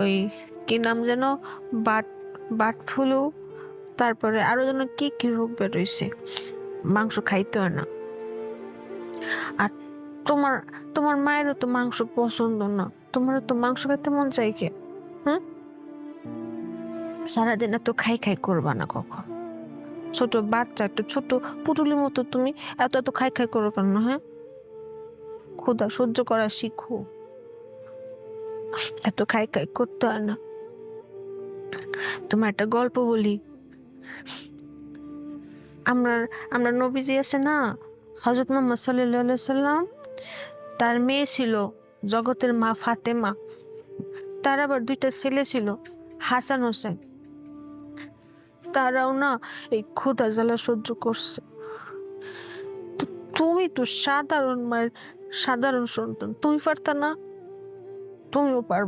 ওই কি নাম যেন, বাট বাট ফ্লু, তারপরে আরো যেন কি কি রোগ বেরোইছে, মাংস খাইতে হয় না। আর তোমার তোমার মায়েরও তো মাংস পছন্দ না, তোমারও তো মাংস খেতে মন চাই কে? হুম? সারাদিন এত খাই খাই করবা না কখন। ছোট বাচ্চা, একটা ছোট পুতুলের মতো তুমি এত এত খাই খাই করো কেন? হ্যাঁ, ক্ষুধা সহ্য করা শিখো, এত খাই খাই করতে হয় না। তোমার একটা গল্প বলি। আমরা আমরা নবীজি আছে না, হযরত মুহাম্মদ সাল্লাল্লাহু আলাইহি সাল্লাম, তার মেয়ে ছিল জগতের মা ফাতেমা। তার আবার দুইটা ছেলে ছিল, হাসান হোসেন। তারাও না এই ক্ষুধার জ্বালা সহ্য করছে। তো তুমি তো সাধারণ মায়ের সাধারণ সন্তান, তুমি পারতা না? তুমিও পারবে।